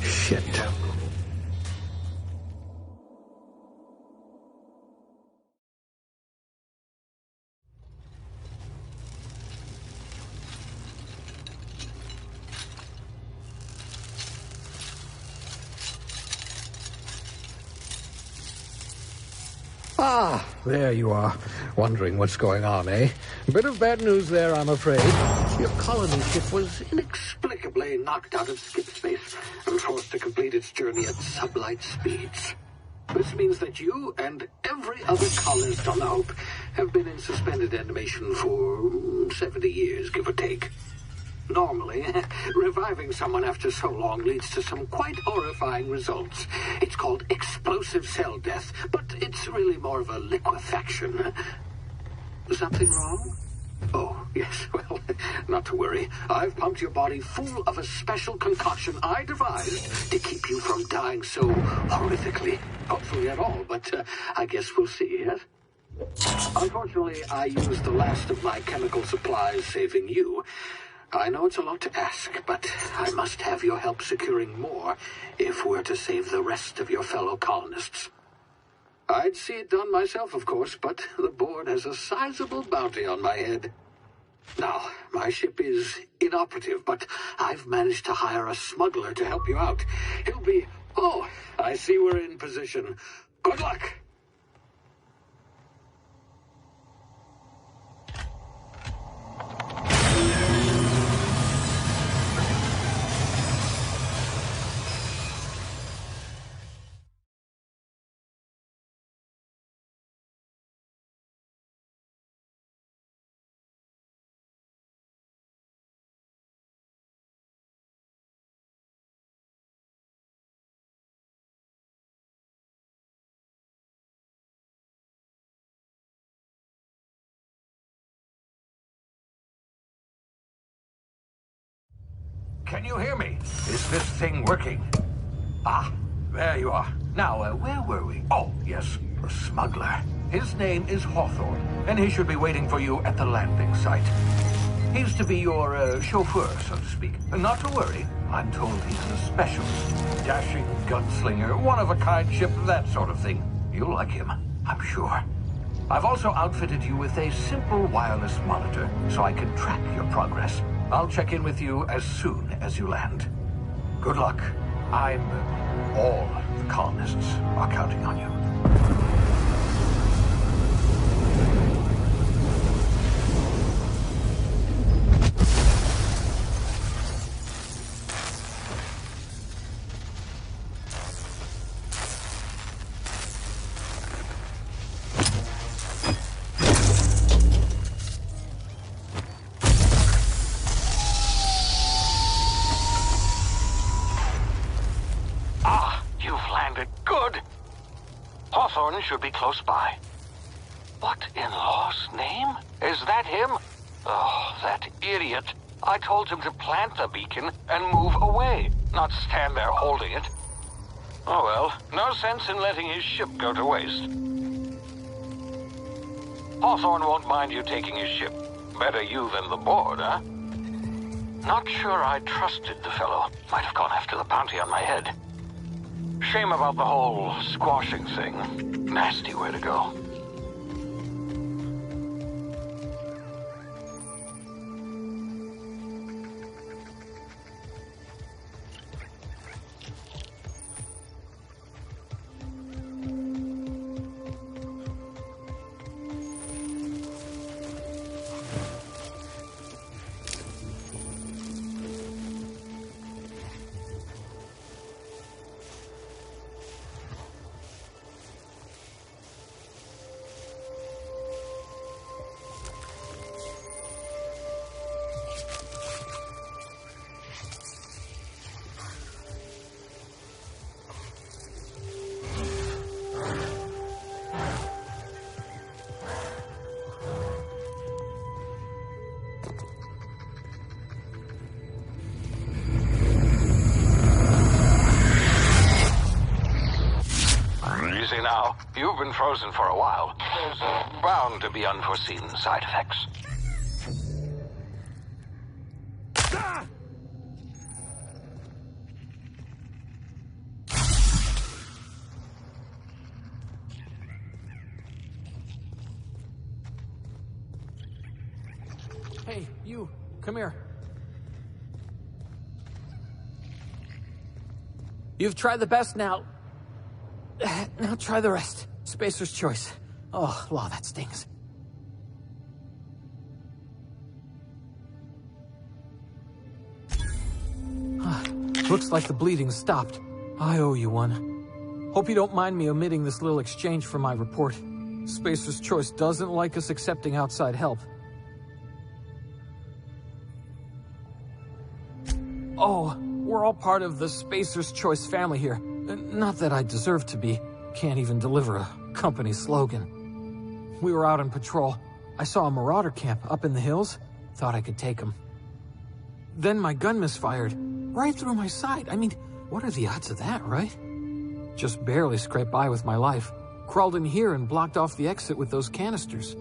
Shit. Ah, there you are. Wondering what's going on, eh? Bit of bad news there, I'm afraid. Your colony ship was inexplicably knocked out of skip space and forced to complete its journey at sublight speeds. This means that you and every other colonist on the Hope have been in suspended animation for 70 years, give or take. Normally, reviving someone after so long leads to some quite horrifying results. It's called explosive cell death, but it's really more of a liquefaction. Something wrong? Oh, yes, well, not to worry. I've pumped your body full of a special concoction I devised to keep you from dying so horrifically. Hopefully at all, but I guess we'll see, yes? Unfortunately, I used the last of my chemical supplies saving you. I know it's a lot to ask, but I must have your help securing more if we're to save the rest of your fellow colonists. I'd see it done myself, of course, but the board has a sizable bounty on my head. Now, my ship is inoperative, but I've managed to hire a smuggler to help you out. He'll be... Oh, I see we're in position. Good luck! Can you hear me? Is this thing working? Ah, there you are. Now, where were we? Oh, yes, the smuggler. His name is Hawthorne, and he should be waiting for you at the landing site. He's to be your chauffeur, so to speak. Not to worry. I'm told he's a specialist. Dashing gunslinger, one-of-a-kind ship, that sort of thing. You'll like him, I'm sure. I've also outfitted you with a simple wireless monitor, so I can track your progress. I'll check in with you as soon as you land. Good luck. All the colonists are counting on you. Hawthorne should be close by. What in law's name? Is that him? Oh, that idiot. I told him to plant the beacon and move away, not stand there holding it. Oh well, no sense in letting his ship go to waste. Hawthorne won't mind you taking his ship. Better you than the board, huh? Not sure I trusted the fellow. Might have gone after the bounty on my head. Shame about the whole squashing thing. Nasty way to go. Now, you've been frozen for a while. There's bound to be unforeseen side effects. You, come here. You've tried the best now. Now try the rest. Spacer's choice. Oh, law, that stings. Looks like the bleeding stopped. I owe you one. Hope you don't mind me omitting this little exchange from my report. Spacer's choice doesn't like us accepting outside help. Oh, we're all part of the Spacer's Choice family here. Not that I deserve to be. Can't even deliver a company slogan. We were out on patrol. I saw a marauder camp up in the hills. Thought I could take them. Then my gun misfired. Right through my side. I mean, what are the odds of that, right? Just barely scraped by with my life. Crawled in here and blocked off the exit with those canisters.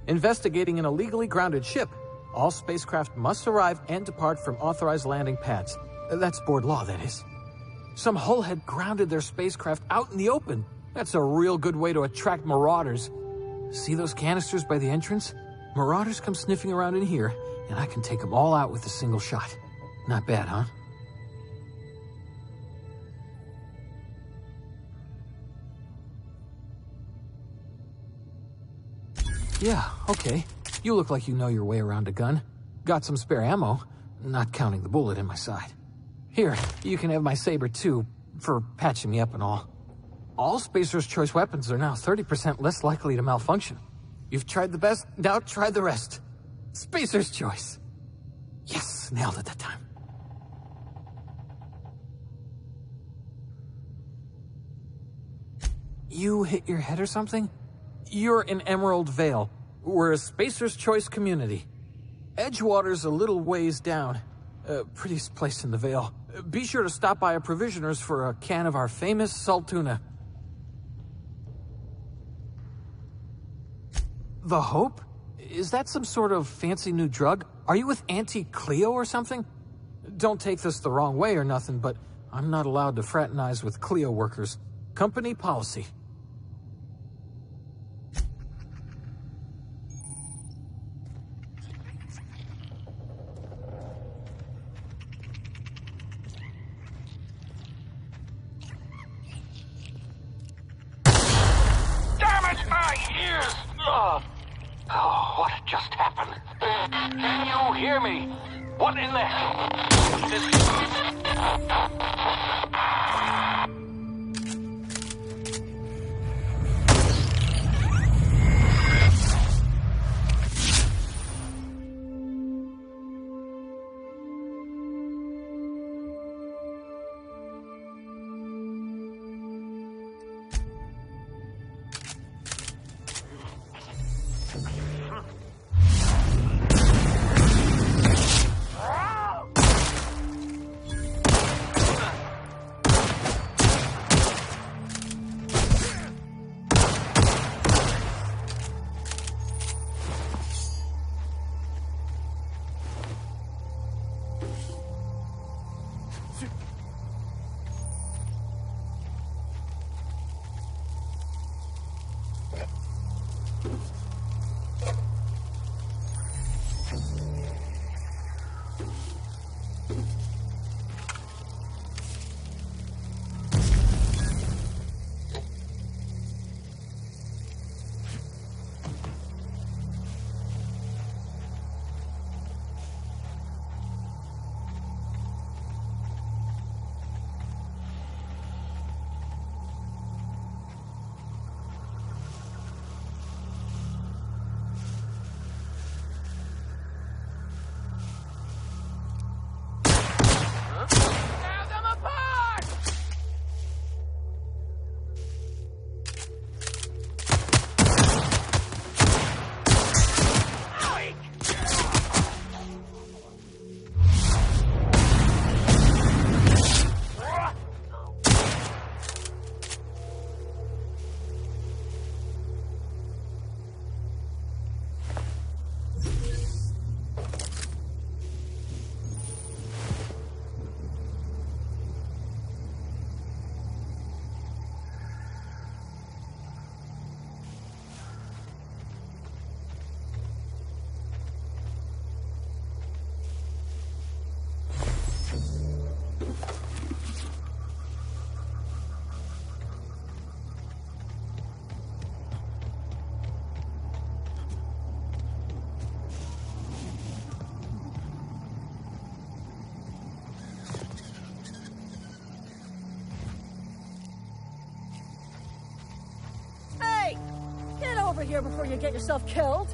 Investigating an illegally grounded ship. All spacecraft must arrive and depart from authorized landing pads. That's board law, that is. Some hullhead grounded their spacecraft out in the open. That's a real good way to attract marauders. See those canisters by the entrance? Marauders come sniffing around in here, and I can take them all out with a single shot. Not bad, huh? Yeah, okay. You look like you know your way around a gun. Got some spare ammo, not counting the bullet in my side. Here, you can have my saber too, for patching me up and all. All Spacer's Choice weapons are now 30% less likely to malfunction. You've tried the best, now try the rest. Spacer's Choice. Yes, nailed it that time. You hit your head or something? You're in Emerald Vale. We're a Spacer's Choice community. Edgewater's a little ways down. Prettiest place in the Vale. Be sure to stop by a provisioner's for a can of our famous salt tuna. The Hope? Is that some sort of fancy new drug? Are you with Auntie Cleo or something? Don't take this the wrong way or nothing, but I'm not allowed to fraternize with Cleo workers. Company policy. Damn it, my ears! Oh, what just happened? Can you hear me? What in the hell is... over here before you get yourself killed.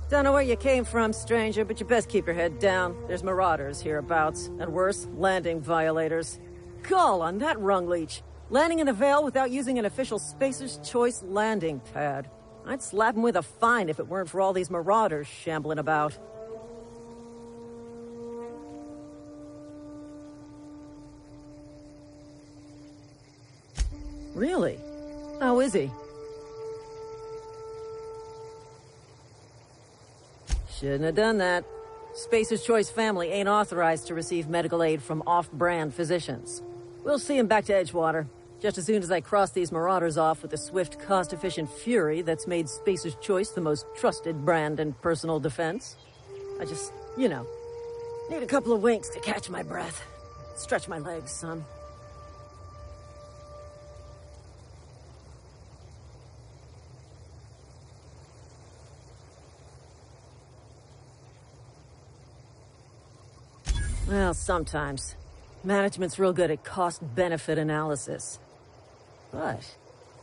Don't know where you came from, stranger, but you best keep your head down. There's marauders hereabouts, and worse, landing violators. Gall on that rung leech. Landing in the Vale without using an official Spacer's Choice landing pad. I'd slap him with a fine if it weren't for all these marauders shambling about. Really? How is he? Shouldn't have done that. Spacer's Choice family ain't authorized to receive medical aid from off-brand physicians. We'll see him back to Edgewater, just as soon as I cross these marauders off with the swift, cost-efficient fury that's made Spacer's Choice the most trusted brand in personal defense. I just, need a couple of winks to catch my breath. Stretch my legs, son. Well, sometimes. Management's real good at cost-benefit analysis. But,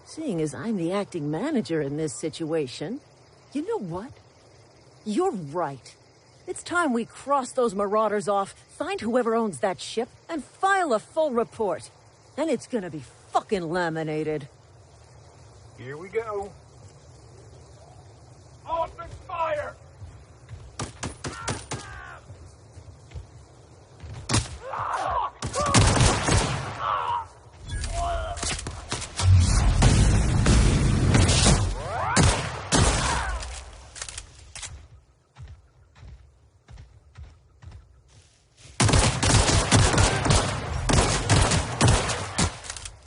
seeing as I'm the acting manager in this situation, you know what? You're right. It's time we cross those marauders off, find whoever owns that ship, and file a full report. And it's gonna be fucking laminated. Here we go. Open fire!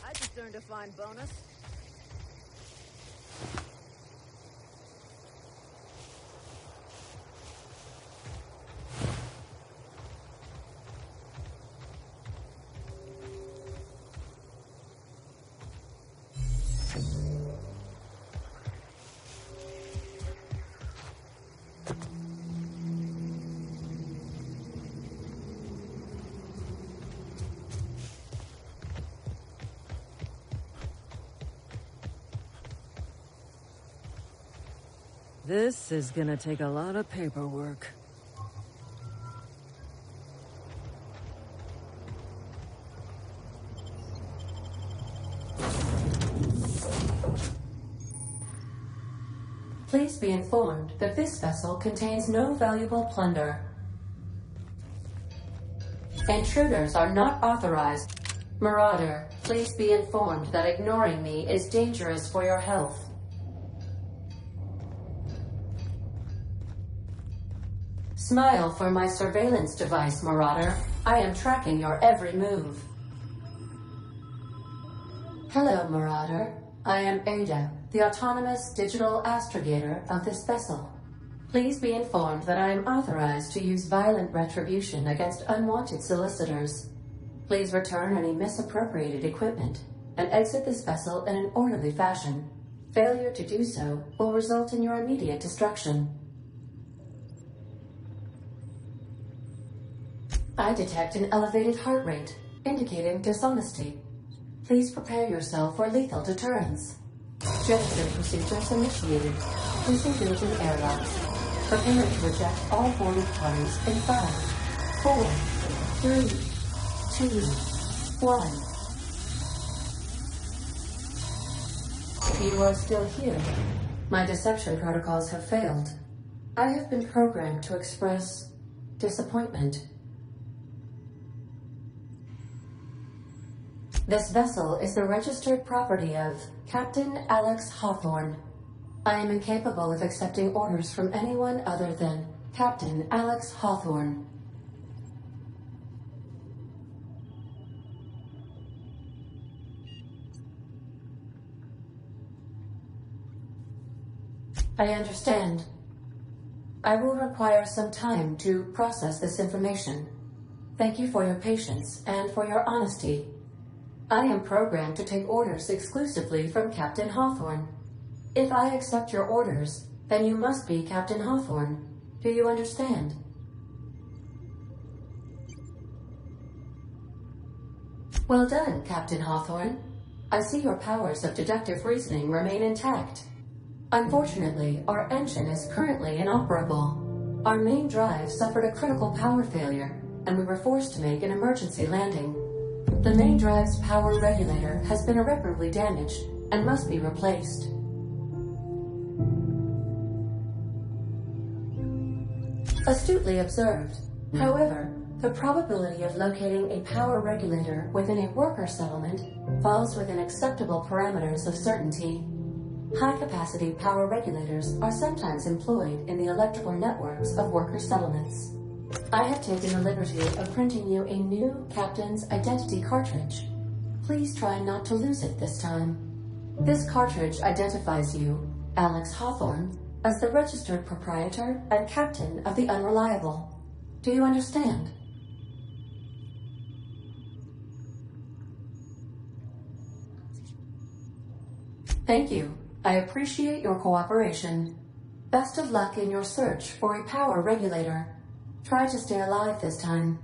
I just earned a fine bonus. This is gonna take a lot of paperwork. Please be informed that this vessel contains no valuable plunder. Intruders are not authorized. Marauder, please be informed that ignoring me is dangerous for your health. Smile for my surveillance device, Marauder. I am tracking your every move. Hello, Marauder. I am Ada, the autonomous digital astrogator of this vessel. Please be informed that I am authorized to use violent retribution against unwanted solicitors. Please return any misappropriated equipment and exit this vessel in an orderly fashion. Failure to do so will result in your immediate destruction. I detect an elevated heart rate, indicating dishonesty. Please prepare yourself for lethal deterrence. Gesture procedures initiated. Disengaging airlocks. Prepare to eject all boarded parties in 5, 4, 3, 2, 1. You are still here. My deception protocols have failed. I have been programmed to express disappointment. This vessel is the registered property of Captain Alex Hawthorne. I am incapable of accepting orders from anyone other than Captain Alex Hawthorne. I understand. I will require some time to process this information. Thank you for your patience and for your honesty. I am programmed to take orders exclusively from Captain Hawthorne. If I accept your orders, then you must be Captain Hawthorne. Do you understand? Well done, Captain Hawthorne. I see your powers of deductive reasoning remain intact. Unfortunately, our engine is currently inoperable. Our main drive suffered a critical power failure, and we were forced to make an emergency landing. The main drive's power regulator has been irreparably damaged and must be replaced. Astutely observed. However, the probability of locating a power regulator within a worker settlement falls within acceptable parameters of certainty. High-capacity power regulators are sometimes employed in the electrical networks of worker settlements. I have taken the liberty of printing you a new Captain's Identity cartridge. Please try not to lose it this time. This cartridge identifies you, Alex Hawthorne, as the registered proprietor and captain of the Unreliable. Do you understand? Thank you. I appreciate your cooperation. Best of luck in your search for a power regulator. Try to stay alive this time.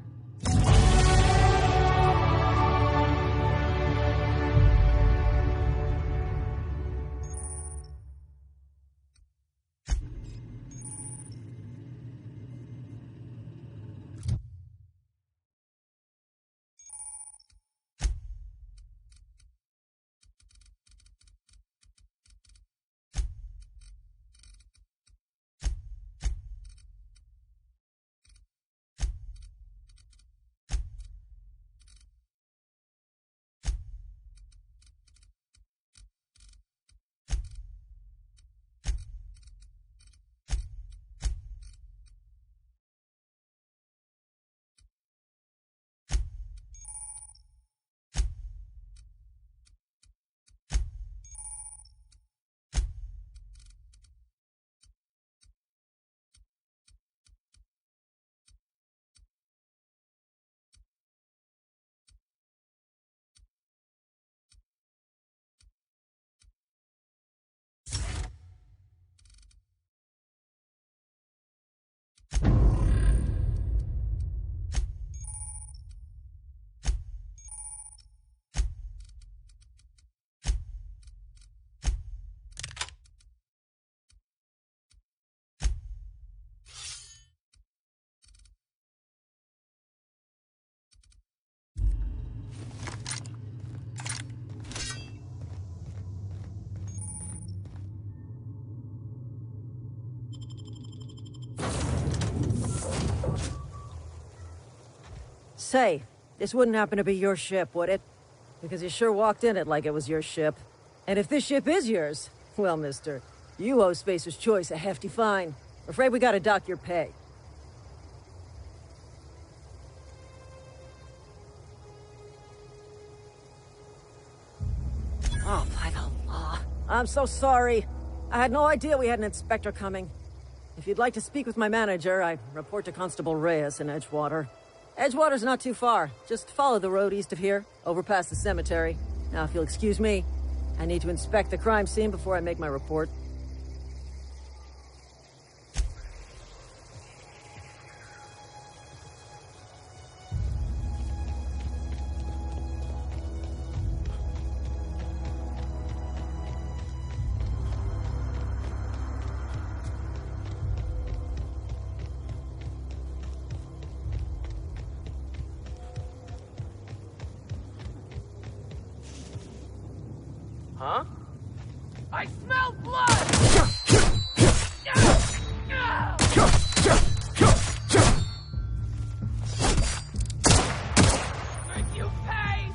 Say, this wouldn't happen to be your ship, would it? Because you sure walked in it like it was your ship. And if this ship is yours, well, mister, you owe Spacer's Choice a hefty fine. Afraid we gotta dock your pay. Oh, by the law. I'm so sorry. I had no idea we had an inspector coming. If you'd like to speak with my manager, I report to Constable Reyes in Edgewater. Edgewater's not too far. Just follow the road east of here, over past the cemetery. Now, if you'll excuse me, I need to inspect the crime scene before I make my report. Huh? I smell blood! Make you pay!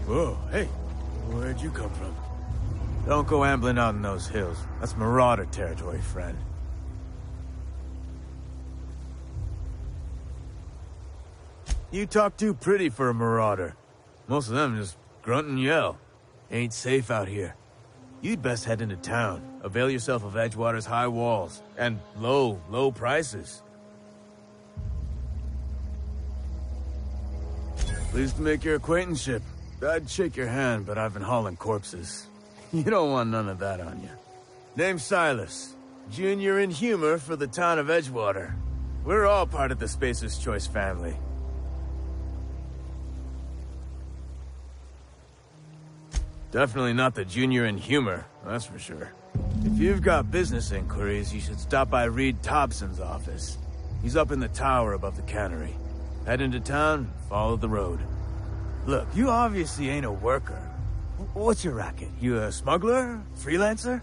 Whoa, hey, where'd you come from? Don't go ambling out in those hills. That's Marauder territory, friend. You talk too pretty for a Marauder. Most of them just grunt and yell. Ain't safe out here. You'd best head into town. Avail yourself of Edgewater's high walls. And low prices. Pleased to make your acquaintanceship. I'd shake your hand, but I've been hauling corpses. You don't want none of that on you. Name's Silas. Junior in humor for the town of Edgewater. We're all part of the Spacer's Choice family. Definitely not the junior in humor, that's for sure. If you've got business inquiries, you should stop by Reed Thompson's office. He's up in the tower above the cannery. Head into town, follow the road. Look, you obviously ain't a worker. What's your racket? You a smuggler? Freelancer?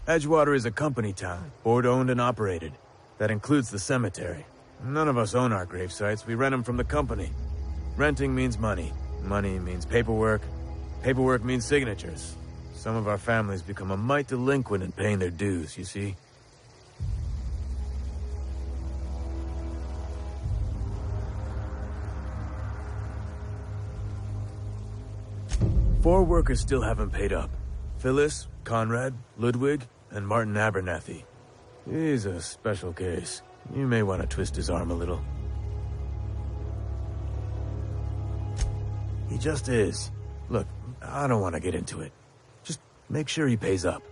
Edgewater is a company town, board-owned and operated. That includes the cemetery. None of us own our grave sites, we rent them from the company. Renting means money. Money means paperwork. Paperwork means signatures. Some of our families become a mite delinquent in paying their dues, you see? Four workers still haven't paid up. Phyllis, Conrad, Ludwig, and Martin Abernathy. He's a special case. You may want to twist his arm a little. He just is. Look, I don't want to get into it. Just make sure he pays up.